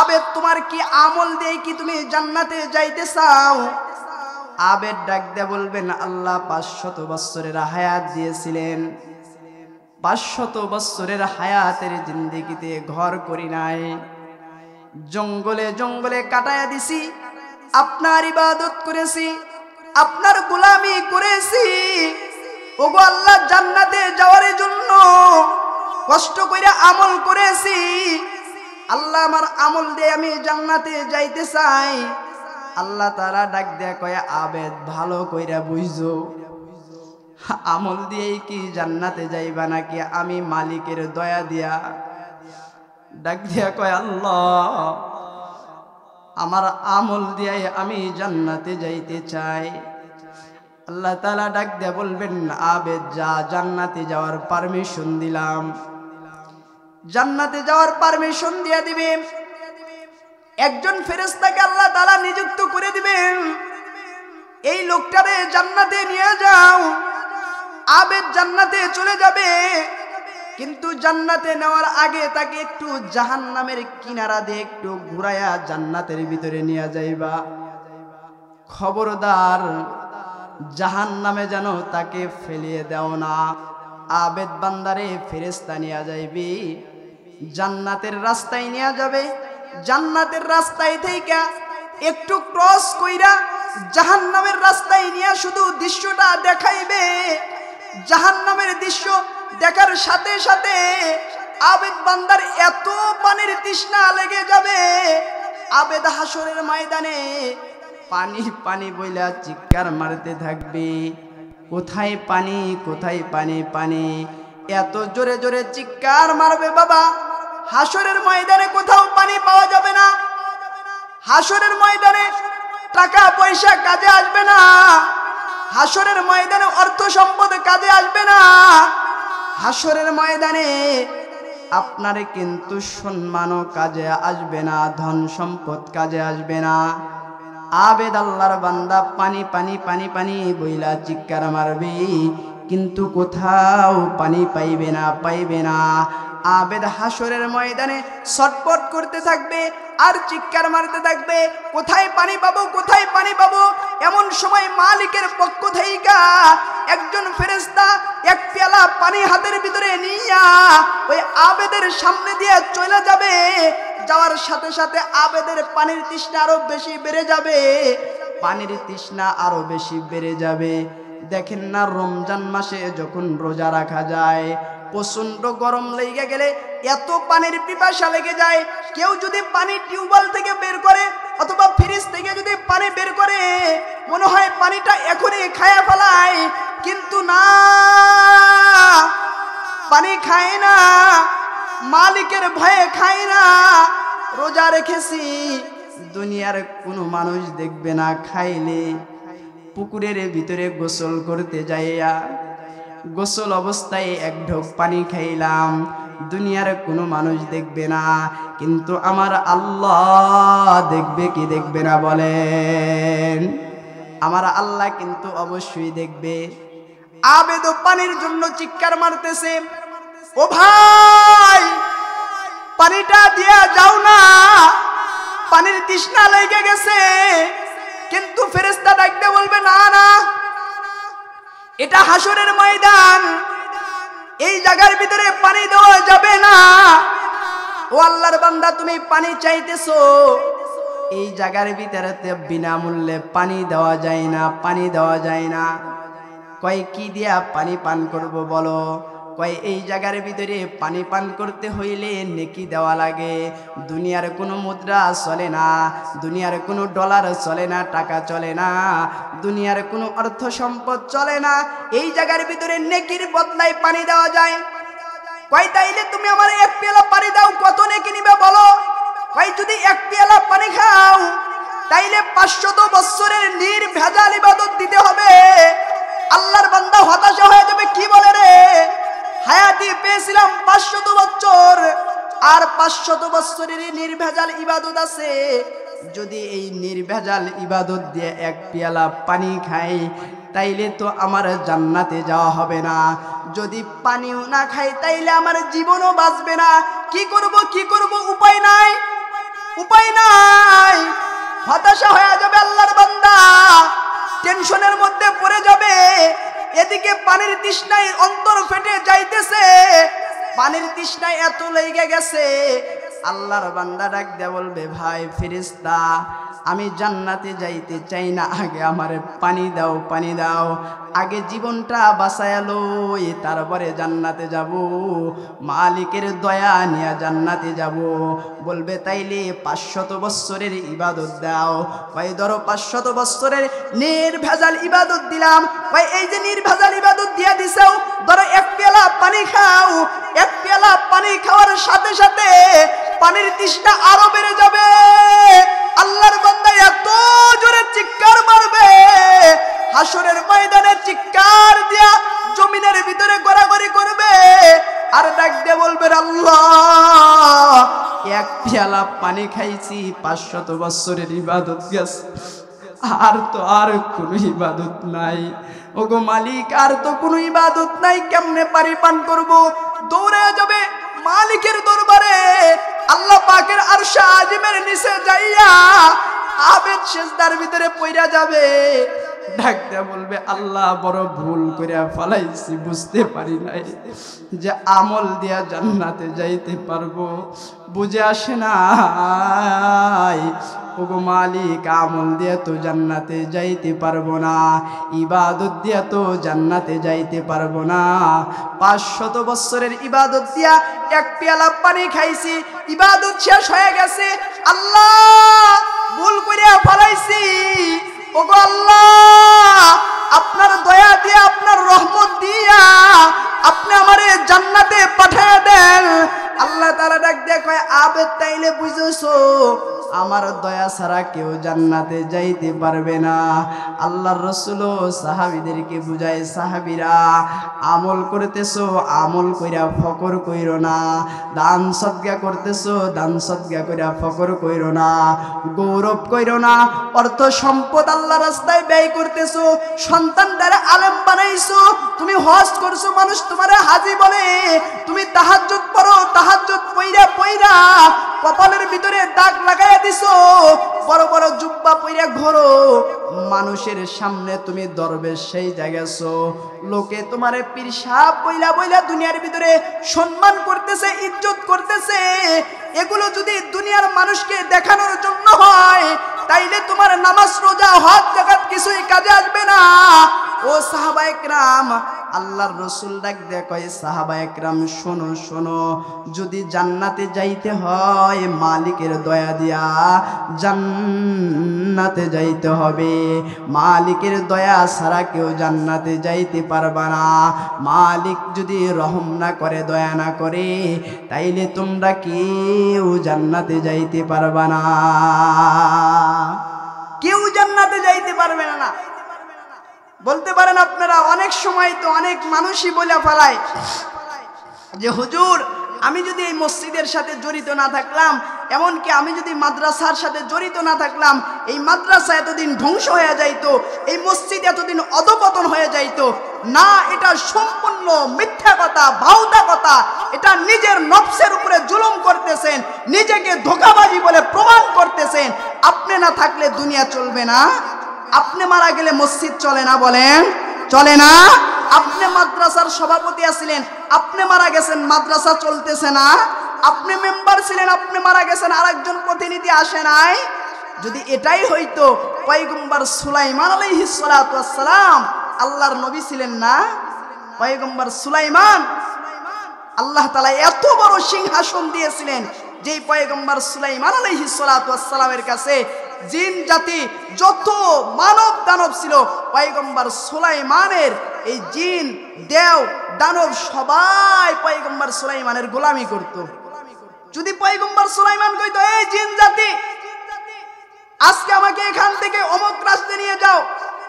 Speaker 1: আবেদ তোমার কি আমল দিয়ে কি তুমি জান্নাতে যাইতে চাও? আবেদ ডাকতে বলবেন, আল্লাহ 500 বছরের হায়াত দিয়েছিলেন, 500 বছরের হায়াতের জিন্দেগিতে ঘর করি নাই, জঙ্গলে জঙ্গলে কাটায়া দিছি, আপনার ইবাদত করেছি, আপনার গোলামি করেছি, ওগো আল্লাহ জান্নাতে যাওয়ার জন্য কষ্ট করে আমল করেছি, আল্লাহ আমার আমল দিয়ে আমি জান্নাতে যাইতে চাই। আল্লাহ তাআলা ডাক দেয়া কয়, আবেদ ভালো কইরা বুঝো, আমল দিয়েই কি জান্নাতে যাইবা নাকি আমি মালিকের দয়া দিয়া? ডাক দিয়া কয়, আল্লাহ আমার আমল দিয়ে আমি জান্নাতে যাইতে চাই। আল্লাহ তাআলা ডাক দিয়া বলবেন, আবেদ যা, জান্নাতে যাওয়ার পারমিশন দিলাম। জান্নাতে যাওয়ার পারমিশন দিয়ে দিবে, একজন ফেরেশতাকে আল্লাহ তাআলা নিযুক্ত করে দিবেন, এই লোকটারে জান্নাতে নিয়ে যাও। আবেদ জান্নাতে চলে যাবে, কিন্তু জান্নাতে নেওয়ার আগে তাকে একটু জাহান্নামের কিনারা দিয়ে একটু ঘুরাইয়া জান্নাতের ভিতরে নিয়ে যাইবা। খবরদার জাহান্নামে যেন তাকে ফেলিয়ে দাও না। আবেদ বান্দারে ফেরেশতা নিয়ে যাইবি, জান্নাতের রাস্তায় নিয়ে যাবে, জান্নাতের রাস্তায় থেকে একটু ক্রস কইরা জাহান্নামের রাস্তায় নিয়ে শুধু দৃশ্যটা দেখাইবে। জাহান্নামের দৃশ্য দেখার সাথে সাথে আবেদ বান্দার এত পানির তৃষ্ণা লেগে যাবে, আবেদ হাসরের ময়দানে পানি পানি বইলা চিৎকার মারতে থাকবে, কোথায় পানি, কোথায় পানি, পানি, এত জোরে জোরে চিৎকার মারবে বাবা। হাসরের ময়দানে কোথাও পানি পাওয়া যাবে না, হাসরের ময়দানে টাকা পয়সা কাজে আসবে না, হাসরের ময়দানে অর্থ সম্পদ কাজে আসবে না, হাসরের ময়দানে আপনার কিন্তু সম্মানও কাজে আসবে না, ধন সম্পদ কাজে আসবে না। আবেদ আল্লাহর বান্দা পানি পানি পানি পানি বইলা চিৎকার মারবে, কিন্তু কোথাও পানি পাইবে না, পাইবে না। আবেদ হাসরের ময়দানে ছটফট করতে থাকবে আর চিৎকার মারতে থাকবে, কোথায় পানি পাবো, কোথায় পানি পাবো। এমন সময় মালিকের পক্ষ থেকে একজন ফেরেশতা এক পেয়ালা পানি হাতের ভিতরে নিয়া ওই আবেদের সামনে দিয়ে চলে যাবে। যাওয়ার সাথে সাথে আবেদের পানির তৃষ্ণা আরো বেশি বেড়ে যাবে, পানির তৃষ্ণা আরো বেশি বেড়ে যাবে। দেখেন না, রমজান মাসে যখন রোজা রাখা যায়, প্রচন্ড গরম লেগে গেলে এত পানির পিপাসা লেগে যায়, কেউ যদি পানি টিউবওয়েল থেকে বের করে অথবা ফ্রিজ থেকে যদি পানি বের করে মনে হয় পানিটা এখনই খায়া ফেলায়, কিন্তু না, পানি খায় না, মালিকের ভয়ে খায় না। রোজা রেখেছি, দুনিয়ার কোনো মানুষ দেখবে না, খাইলে পুকুরের ভিতরে গোসল করতে যাইয়া গোসল অবস্থায় এক ঢোক পানি খাইলাম, দুনিয়ার কোনো মানুষ দেখবে না, কিন্তু আমার আল্লাহ দেখবে কি দেখবে না বলেন? আমার আল্লাহ কিন্তু অবশ্যই দেখবে। আবেদ পানির জন্য চিৎকার মারতেছে, ও ভাই পানিটা দিয়া যাও না, পানির তৃষ্ণা লেগে গেছে। কিন্তু ফেরেশতা ডাকতে বলবে, না না, এটা হাসরের ময়দান, এই জায়গার ভিতরে পানি দেওয়া যাবে না। ও আল্লাহর বান্দা, তুমি পানি চাইতেছো, এই জায়গার ভিতরে বিনামূল্যে পানি দেওয়া যায় না, পানি দেওয়া যায় না। কয় কি দিয়া পানি পান করব বলো? কয় এই জায়গার ভিতরে পানি পান করতে হইলে নেকি দেওয়া লাগে। দুনিয়ার কোনো মুদ্রা চলে না, দুনিয়ার কোনো ডলার চলে না, টাকা চলে না, দুনিয়ার কোনো অর্থ সম্পদ চলে না, এই জায়গার ভিতরে নেকির বদলায় পানি দেওয়া যায়। কয় তাইলে তুমি আমার এক পেয়ালা পানি দাও, কত নেকি নিবে বলো? কয় যদি এক পেয়ালা পানি খাও তাইলে 500 বছরের নির্ভেজাল ইবাদত দিতে হবে। আল্লাহর বান্দা হায়াতি পেয়েছিলাম 500 বছর, আর 500 বছরের নির্ভেজাল ইবাদত আছে। যদি এই নির্ভেজাল ইবাদত দিয়ে এক পেয়ালা পানি খাই তাইলে তো আমার জান্নাতে যাওয়া হবে না। যদি পানিও না খাই তাইলে আমার জীবনও বাঁচবে না। কি করব উপায় নাই, উপায় নাই। হতাশা হয়ে যাবে আল্লাহর বান্দা, টেনশনের মধ্যে পড়ে যাবে। এদিকে পানির তৃষ্ণায় অন্তর ফেটে যাইতেছে, পানির তৃষ্ণায় এত লেগে গেছে। আল্লাহর বান্দা ডাক দিয়ে বলবে, ভাই ফেরেশতা, আমি জান্নাতে যাইতে চাই না, আগে আমারে পানি দাও, পানি দাও। আগে জীবনটা বাঁচায়ালো, তারপরে জান্নাতে যাব। মালিকের দয়া নিয়ে জান্নাতে যাব। বলবে তাইলে 500 বছরের ইবাদত দাও। ভাই ধরো 500 বছরের নির্ভেজাল ইবাদত দিলাম। ভাই এই যে নির্ভেজাল ইবাদত দিয়া দিছাও, ধরো এক পেয়ালা পানি খাও। এক পেয়ালা পানি খাওয়ার সাথে সাথে পানির তৃষ্ণা আরো বেড়ে যাবে। আল্লাহর বান্দা এত জোরে চিৎকার মারবে, হাসরের ময়দানে চিৎকার দিয়া জমিনের ভিতরে গড়াগড়ি করবে, আর ডাক দিয়ে বলবে, আল্লাহ এক পেয়ালা পানি খাইছি, 500 বছরের ইবাদত গেছে, আর কোনো ইবাদত নাই। ওগো মালিক, আর তো কোনো ইবাদত নাই, কেমনে পানি পান করবো? দৌড়ে যাবে মালিকের দরবারে, আল্লাহ পাকের আরশে আজিমের নিচে যাইয়া আবেদ সেজদার ভিতরে পইরা যাবে। ডাক দেয়া বলবে, আল্লাহ বড় ভুল করে ফেলাইছি, বুঝতে পারি নাই যে আমল দিয়া জান্নাতে যাইতে পারবো, বুঝে আসে নাই। ওগো মালিক, আমল দিয়া তো জান্নাতে যাইতে পারবো না, ইবাদত দিয়া তো জান্নাতে যাইতে পারবো না। 500 বছরের ইবাদত দিয়া এক পেয়ালা পানি খাইছি, ইবাদত শেষ হয়ে গেছে। আল্লাহ ভুল করে ফেলাইছি, ওগো আল্লাহ আপনার দয়া দিয়া, আপনার রহমত দিয়া আপনি আমারে জান্নাতে পাঠিয়ে দেন। আল্লাহ তাআলা ডাক দিয়ে কয়, আবেদ তাইলে বুঝছো আমার দয়া ছাড়া কেউ জান্নাতে যাইতে পারবে না। আল্লাহর রাসূল সাহাবীদেরকে বুঝায়, সাহাবীরা আমল করতেছো, আমল কইরা ফকর কইরো না। দান সদকা করতেছো, দান সদকা কইরা ফকর কইরো না, গৌরব কইরো না। অর্থ সম্পদ আল্লাহর রাস্তায় ব্যয় করতেছো, সন্তান দ্বারা আলেম বানাইছো, তুমি হজ করছো, মানুষ তোমারে হাজী বলে, তুমি তাহাজ্জুদ পড়ো, তাহাজ্জুদ পইরা পইরা কপালের ভিতরে দাগ লাগাইয়া দিছো, বড় বড় জুব্বা পইরা ঘোরো, মানুষের সামনে তুমি দরবেশ সেই জায়গাছো, লোকে তোমারে পীর সাহেব বইলা বইলা দুনিয়ার ভিতরে সম্মান করতেছে, ইজ্জত করতেছে। এগুলো যদি দুনিয়ার মানুষকে দেখানোর জন্য হয় তাইলে তোমার নামাজ রোজা হজ যাকাত কিছুই কাজে আসবে না। ও সাহাবায়ে কেরাম, আল্লাহর রাসূল ডাক দিয়ে কয়, সাহাবায়ে কেরাম শোনো শোনো, যদি জান্নাতে যাইতে হয় মালিকের দয়া দিয়া জান্নাতে যাইতে হবে। মালিকের দয়া ছাড়া কেউ জান্নাতে যাইতে পারবা না। মালিক যদি রহম না করে, দয়া না করে, তাইলে তোমরা কেউ জান্নাতে যাইতে পারবা না, কেউ জান্নাতে যাইতে পারবে না। বলতে পারেন আপনারা, অনেক সময় তো অনেক মানুষই বলে ফেলায় যে হুজুর, আমি যদি এই মসজিদের সাথে জড়িত না থাকলাম, এমনকি আমি যদি মাদ্রাসার সাথে জড়িত না থাকলাম, এই মাদ্রাসা এতদিন ধ্বংস হয়ে যাইতো, এই মসজিদ এতদিন অধপতন হয়ে যাইতো না। এটা সম্পূর্ণ মিথ্যা কথা, বাউদা কথা। এটা নিজের নফসের উপরে জুলুম করতেছেন, নিজেকে ধোঁকাবাজি বলে প্রমাণ করতেছেন। আপনি না থাকলে দুনিয়া চলবে না, আপনি মারা গেলে মসজিদ চলে না, বলেন চলে না? আপনি মাদ্রাসার সভাপতি আছিলেন, আপনি মারা গেছেন, মাদ্রাসা চলতেছে না। আপনি মেম্বার ছিলেন, আপনি মারা গেছেন, আরেকজন প্রতিনিধি আসে নাই। যদি এটাই হইতো, পয়গম্বর সুলাইমান আলাইহিস সালাতু ওয়াস সালাম আল্লাহর নবী ছিলেন না? পয়গম্বর সুলাইমান, আল্লাহ তাআলা এত বড় সিংহাসন দিয়েছিলেন, যেই পয়গম্বর সুলাইমান আলাইহিস সালাতু ওয়াস সালামের কাছে জিন জাতি যত মানব দানব ছিল, পয়গম্বর সুলাইমানের এই জিন দেও দানব সবাই পয়গম্বর সুলাইমানের গোলামি করত। যদি পয়গম্বর সুলাইমান কইতো, এই জিন জাতি আজকে আমাকে এখান থেকে অমুক রাস্তায় নিয়ে যাও,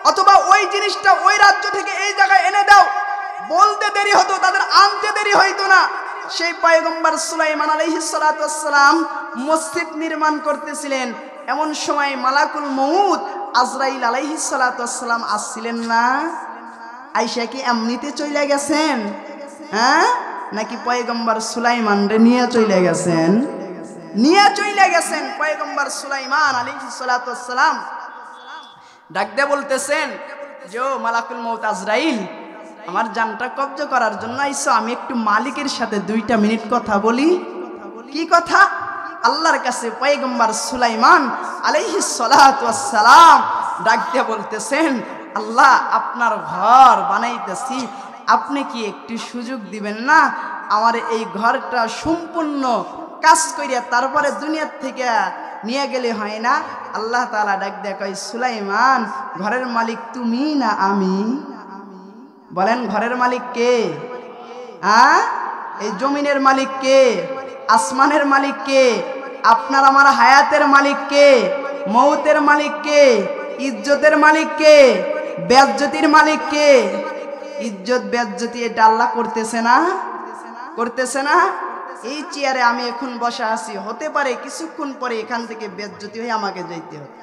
Speaker 1: অথবা ওই জিনিসটা ওই রাজ্য থেকে এই জায়গায় এনে দাও, বলতে দেরি হতো, তাদের আনতে দেরি হইতো না। সেই পয়গম্বর সুলাইমান আলাইহিস সালাতু ওয়াস সালাম মসজিদ নির্মাণ করতেছিলেন, এমন সময় মালাকুল মউত আজরাইল আলাইহিস সালাতু ওয়াস সালাম আসছিলেন না? আয়েশা কি এমনিতে চলে গেছেন, হ্যাঁ, নাকি পয়গম্বর সুলাইমান রে নিয়ে চলে গেছেন? নিয়ে চলে গেছেন। পয়গম্বর সুলাইমান আলাইহিস সালাতু ওয়াস সালাম ডাক দিয়ে বলতেছেন যে ও মালাকুল মউত আজরাইল, আমার জানটা কবজা করার জন্য আইছো, আমি একটু মালিকের সাথে 2টা মিনিট কথা বলি। কি কথা? আল্লাহর কাছে পয়গম্বর সুলাইমান আলাইহিস সালাতু ওয়াস সালাম ডাক দিয়ে বলতেছেন, আল্লাহ আপনার ঘর বানাইতেছি, আপনি কি একটু সুযোগ দিবেন না? আমার এই ঘরটা সম্পূর্ণ কাজ করিয়া তারপরে দুনিয়ার থেকে নিয়ে গেলে হয় না? আল্লাহ তাআলা ডাক দিয়ে কয়, সুলাইমান, ঘরের মালিক তুমি না আমি? বলেন ঘরের মালিক কে? হ্যাঁ, এই জমিনের মালিক কে? আসমানের মালিক কে? আপনার আমার হায়াতের মালিক কে? মৌতের মালিক কে? ইজ্জতের মালিক কে? বেজ্জতির মালিক কে? ইজ্জত বেজ্জতি এটা আল্লাহ করতেছে না? করতেছে না? এই চেয়ারে আমি এখন বসা আছি, হতে পারে কিছুক্ষণ পরে এখান থেকে বেজ্জতি হয়ে আমাকে যাইতে হবে।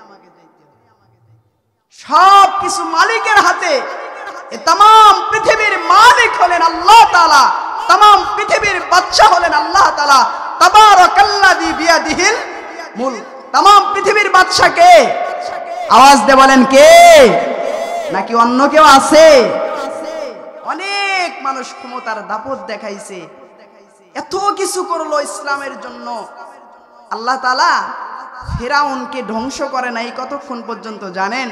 Speaker 1: সব কিছু মালিকের হাতে। तमाम पृथ्वीर मालिक हलेन अल्लाह ताला, तमाम पृथ्वीर बादशाह हलेन अल्लाह ताला। तबारकल्लाजी बियादिहिल मुल्क। तमाम पृथ्वीर बादशाह के? आवाज दे बोलेन के? नाकि अन्य केउ आछे? अनेक मानुष क्षमतार दापट देखाइছে, এত কিছু করলো ইসলামের জন্য। আল্লাহ তাআলা ফিরাউনকে ধ্বংস করে নাই কতক্ষণ পর্যন্ত জানেন?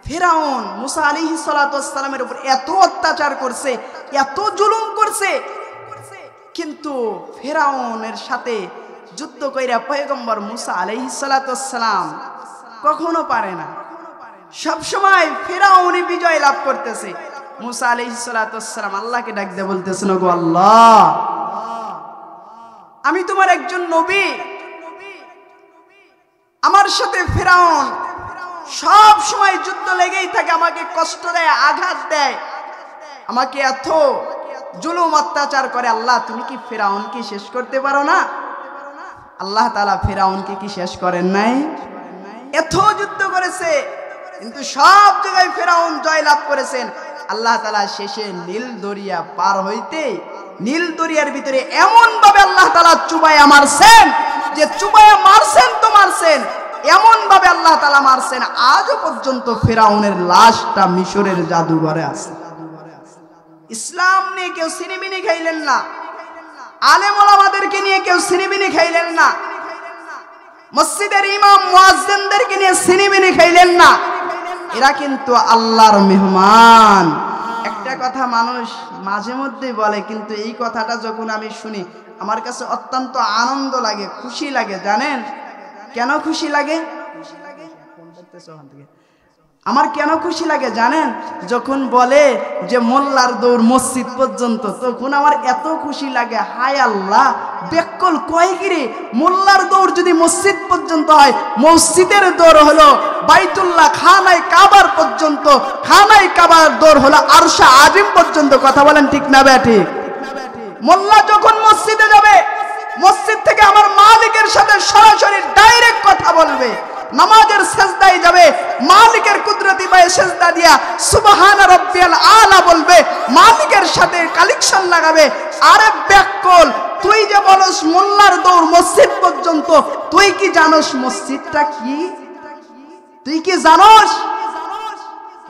Speaker 1: ফিরাউন মুসা আলাইহিস সালাতু ওয়াস সালামের উপর এত অত্যাচার করছে, এত জুলুম করছে, কিন্তু ফিরাউনের সাথে যুদ্ধ কইরা পয়গম্বর মুসা আলাইহিস সালাতু ওয়াস সালাম কখনো পারে না। সব সময় ফিরাউনই বিজয় লাভ করতেছে। মুসা আলাইহিস সালাতু ওয়াস সালাম আল্লাহকে ডাক দিয়ে বলতেছেন, ওগো আল্লাহ, আমি তোমার একজন নবী, আমার সাথে ফিরাউন সব সময় যুদ্ধ লেগেই থাকে, আমাকে কষ্ট দেয়, আঘাত দেয়, আমাকে এত জুলুম অত্যাচার করে। আল্লাহ, তুমি কি ফিরাউনকে শেষ করতে পারো না? আল্লাহ তাআলা ফিরাউনকে কি শেষ করেন নাই? এত যুদ্ধ করেছে, কিন্তু সব জায়গায় ফিরাউন জয় লাভ করেছেন। আল্লাহ তাআলা শেষে নীল দরিয়া পার হইতে, নীল দরিয়ার ভিতরে এমন ভাবে আল্লাহ তাআলা চুবাইয়া মারছেন, যে চুবাইয়া মারছেন তো মারছেন, এমন ভাবে আল্লাহ তাআলা মারছেন, আজও পর্যন্ত ফিরাউনের লাশটা মিশরের জাদুঘরে আছে। ইসলাম নিয়ে কেউ সিনেমিনি খাইলেন না, আলেম ওলামাদেরকে নিয়ে কেউ সিনেমিনি খাইলেন না, মসজিদের ইমাম মুয়াজ্জিনদেরকে নিয়ে সিনেমিনি খাইলেন না। এরা কিন্তু আল্লাহর মেহমান। একটা কথা মানুষ মাঝে মধ্যে বলে, কিন্তু এই কথাটা যখন আমি শুনি আমার কাছে অত্যন্ত আনন্দ লাগে, খুশি লাগে। জানেন কেন খুশি লাগে? আমার কেন খুশি লাগে জানেন? যখন বলে যে মোল্লার দৌড় মসজিদ পর্যন্ত, তখন আমার এত খুশি লাগে, হায় আল্লাহ, বেকল কয় গিরে, মোল্লার দৌড় যদি মসজিদ পর্যন্ত হয়, মসজিদের দৌড় হলো বাইতুল্লাহ খানায় কাবার পর্যন্ত, খানায় কাবার দৌড় হলো আরশে আজিম পর্যন্ত। কথা বলেন ঠিক না বেঠিক? মোল্লা যখন মসজিদে যাবে, মসজিদ থেকে আমার মালিকের সাথে সরাসরি ডাইরেক্ট কথা বলবে, নামাজের সেজদায় যাবে, মালিকের কুদরতি পায়ে সেজদা দিয়া সুবহানা রাব্বিয়াল আলা বলবে, মালিকের সাথে কালেকশন লাগাবে। আরে বেকল, তুই যে বলস মোল্লার দৌড় মসজিদ পর্যন্ত, তুই কি জানোস মসজিদটা কি? তুই কি জানোস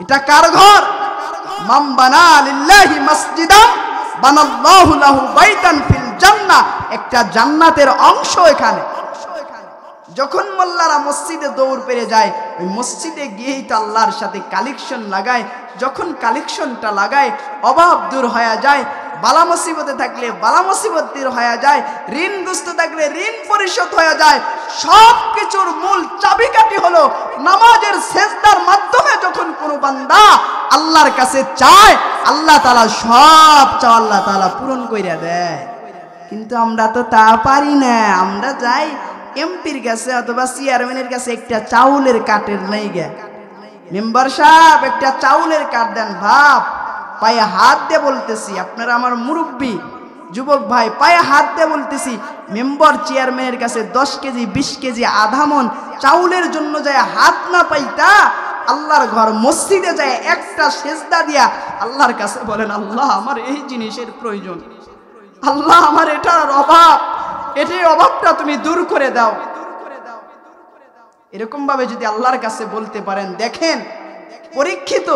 Speaker 1: এটা কার ঘর? মান বানা লিল্লাহি মাসজিদান বানাল্লাহু লাহু বাইতান ফিল জান্নাহ, একটা জান্নাতের অংশ এখানে। যখন মোল্লারা মসজিদে দৌড় পেরে যায়, ওই মসজিদে গিয়েই তো আল্লাহর সাথে কালেকশন লাগায়। যখন কালেকশনটা লাগায়, অভাব দূর হয়ে যায়, বালা মুসিবতে থাকলে বালা মুসিবত দূর হয়ে যায়, ঋণগ্রস্ত থাকলে ঋণ পরিশোধ হয়ে যায়। সব কিছুর মূল চাবিকাঠি হলো নামাজের সেজদার মাধ্যমে যখন কোনো বান্দা আল্লাহর কাছে চায়, আল্লাহ তাআলা সব চাও আল্লাহ তাআলা পূরণ কইরা দেয়। কিন্তু আমরা তো তা পারি না। আমরা যাই এমপির কাছে অথবা চেয়ারম্যানের কাছে, একটা চাউলের কাঠের নেই গে, মেম্বার সাহেব একটা চাউলের কাঠ দেন, ভাব পায়ে হাত দিয়ে বলতেছি, আপনারা আমার মুরব্বী যুবক ভাই, পায়ে হাত দিয়ে বলতেছি, মেম্বার চেয়ারম্যানের কাছে 10 কেজি 20 কেজি আধা মন চাউলের জন্য যায় হাত না পাইতা আল্লাহর ঘর মসজিদে যায় একটা সেজদা দিয়া আল্লাহর কাছে বলেন, আল্লাহ আমার এই জিনিসের প্রয়োজন, আল্লাহ আমার এটার অভাব, এটার অভাবটা তুমি দূর করে দাও। এরকম ভাবে যদি আল্লাহর কাছে বলতে পারেন, দেখেন পরীক্ষিত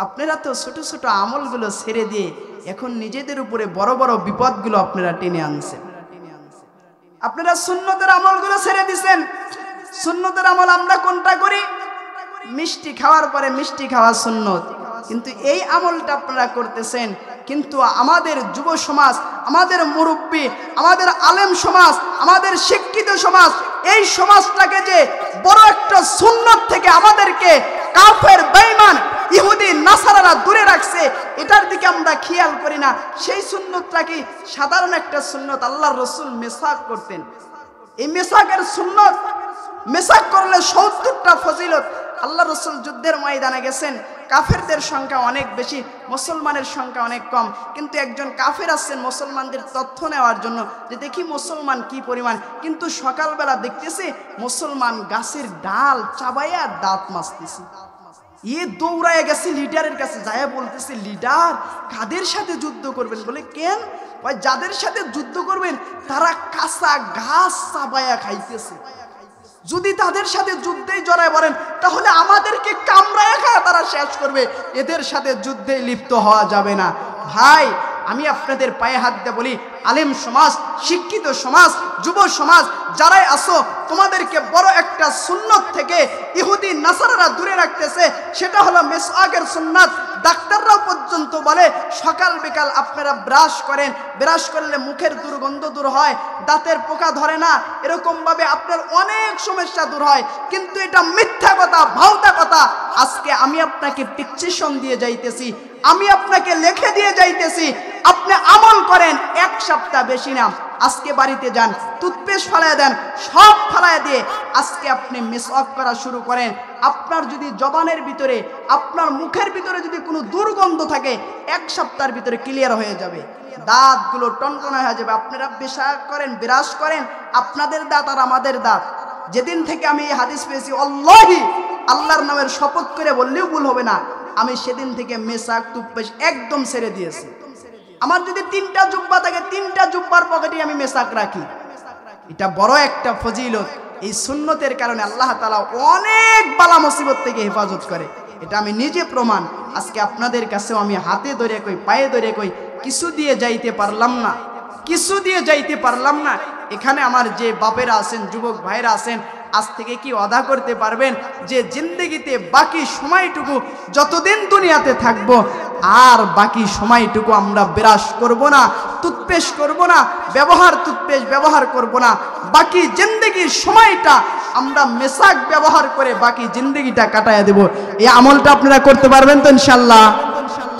Speaker 1: আপনারা তো ছোট ছোট আমলগুলো ছেড়ে দিয়ে এখন নিজেদের উপরে বড় বড় বিপদগুলো আপনারা টেনে আনছেন। আপনারা সুন্নতের আমলগুলো ছেড়ে দিছেন। সুন্নতের আমল আমরা কোনটা করি? মিষ্টি খাওয়ার পরে মিষ্টি খাওয়া সুন্নত, কিন্তু এই আমলটা আপনারা করতেছেন। কিন্তু আমাদের যুব সমাজ, আমাদের মুরব্বী, আমাদের আলেম সমাজ, আমাদের শিক্ষিত সমাজ, এই সমাজটাকে যে বড় একটা সুন্নত থেকে আমাদেরকে কাফের বেঈমান ইহুদি নাসারারা দূরে রাখছে, এটার দিকে আমরা খেয়াল করি না। সেই সুন্নতটা কি সাধারণ একটা সুন্নত? আল্লাহর রাসূল মেসাক করতেন। এই মেসাকের সুন্নত, মেসাক করলে 70টা ফজিলত। আল্লাহ রাসূল যুদ্ধের ময়দানে গেছেন, কাফেরদের সংখ্যা অনেক বেশি, মুসলমানের সংখ্যা অনেক কম, কিন্তু একজন কাফের আসছেন মুসলমানদের তথ্য নেওয়ার জন্য যে দেখি মুসলমান কি পরিমাণ। কিন্তু সকালবেলা দেখতেছে মুসলমান গাছের ডাল চাবাইয়া দাঁত মাজতেছে। দৌড়ায় গেছে লিডারের কাছে, যায় বলতেছে, লিডার কাদের সাথে যুদ্ধ করবেন? বলে কেন? যাদের সাথে যুদ্ধ করবেন তারা কাঁচা ঘাস চাবাইয়া খাইতেছে, যদি তাদের সাথে যুদ্ধেই জড়ায় পড়েন তাহলে আমাদেরকে কামড়ায় খায় তারা শেষ করবে, এদের সাথে যুদ্ধে লিপ্ত হওয়া যাবে না। ভাই আমি আপনাদের পায়ে হাত দিয়ে বলি, আলেম সমাজ, শিক্ষিত সমাজ, যুব সমাজ যারাই আসো, তোমাদেরকে বড় একটা সুন্নত থেকে ইহুদি নাসারারা দূরে রাখতেছে, সেটা হলো মিসওয়াকের সুন্নাত। ডাক্তাররাও পর্যন্ত বলে সকাল বিকাল আপনারা ব্রাশ করেন, ব্রাশ করলে মুখের দুর্গন্ধ দূর হয়, দাঁতের পোকা ধরে না, এরকম ভাবে আপনার অনেক সমস্যা দূর হয়। কিন্তু এটা মিথ্যা কথা, ভাওতা কথা। আজকে আমি আপনাকে প্রেসক্রিপশন দিয়ে যাইতেছি, আমি আপনাকে লিখে দিয়ে যাইতেছি, আপনি আমল করেন। 1 সপ্তাহ বেশি না, আজকে বাড়িতে যান, টুথপেস্ট ফালায় দেন, সব ফালায় দিয়ে আজকে আপনি মিসওয়াক করা শুরু করেন। আপনার যদি জবানের ভিতরে, আপনার মুখের ভিতরে যদি কোনো দুর্গন্ধ থাকে 1 সপ্তাহের ভিতরে ক্লিয়ার হয়ে যাবে, দাঁতগুলো টনটনে হয়ে যাবে। আপনারা পেশাব করেন, বিরাজ করেন, আপনাদের দাঁত আর আমাদের দাঁত। যেদিন থেকে আমি এই হাদিস পেয়েছি, আল্লাহি আল্লাহর নামের শপথ করে বললেও ভুল হবে না, আমি সেদিন থেকে মেসাক টুথপেস্ট একদম ছেড়ে দিয়েছি। আমার যদি 3টা জুব্বা থাকে, 3টা জুব্বার পকেটে আমি মেসাক রাখি। এটা বড় একটা ফজিলত। এই সুন্নতের কারণে আল্লাহ তাআলা অনেক বালা মুসিবত থেকে হেফাজত করে, এটা আমি নিজে প্রমাণ। আজকে আপনাদের কাছেও আমি হাতে ধরে কই, পায়ে ধরে কই, কিছু দিয়ে যাইতে পারলাম না, কিছু দিয়ে যাইতে পারলাম না। এখানে আমার যে বাপেরা আছেন, যুবক ভাইরা আছেন, আজ থেকে কি ওয়াদা করতে পারবেন যে জিন্দেগিতে বাকি সময়টুকু যতদিন দুনিয়াতে থাকবো আর বাকি সময়টুকু আমরা ব্রাশ করব না, টুথপেস্ট করব না, টুথপেস্ট ব্যবহার করব না, বাকি জিন্দেগির সময়টা আমরা মেসাক ব্যবহার করে বাকি জিন্দেগিটা কাটায় দেব। এই আমলটা আপনারা করতে পারবেন তো ইনশাআল্লাহ?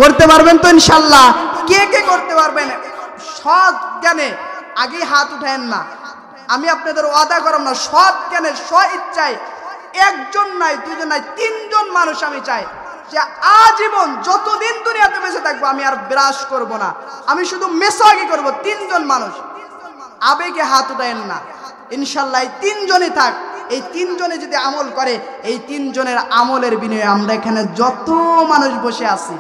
Speaker 1: করতে পারবেন তো ইনশাআল্লাহ? কে কে করতে পারবেন? সৎ জ্ঞানে আগে হাত উঠায়েন না, আমি আপনাদের ওয়াদা করব না, সৎ জ্ঞানে স্ব ইচ্ছায় 1জন নাই, 2জন নাই, 3জন মানুষ আমি চাই যে আজীবন যতদিন দুনিয়াতে বেঁচে থাকবো আমি আর ব্রাশ করব না, আমি শুধু মেসাকই করব। 3জন মানুষ আবেগে হাত উঠায়েন না, ইনশাআল্লাহ 3জনই থাক। এই 3জনে যদি আমল করে, এই 3জনের আমলের বিনিময়ে আমরা এখানে যত মানুষ বসে আছি,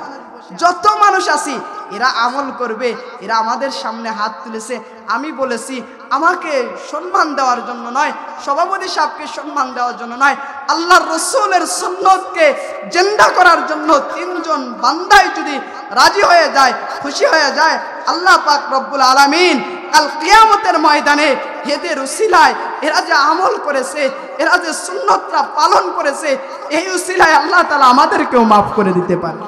Speaker 1: যত মানুষ আছি, এরা আমল করবে। এরা আমাদের সামনে হাত তুলেছে, আমি বলেছি আমাকে সম্মান দেওয়ার জন্য নয়, সভাপতি সাহেবকে সম্মান দেওয়ার জন্য নয়, আল্লাহর রাসূলের সুন্নতকে জিন্দা করার জন্য 3জন বান্দাই যদি রাজি হয়ে যায়, খুশি হয়ে যায়, আল্লাহ পাক রব্বুল আলামিন কাল কিয়ামতের ময়দানে এদের উসিলায় এরা যে আমল করেছে, এরা যে সুন্নতটা পালন করেছে, এই উসিলায় আল্লাহ তাআলা আমাদেরকেও মাফ করে দিতে পারে।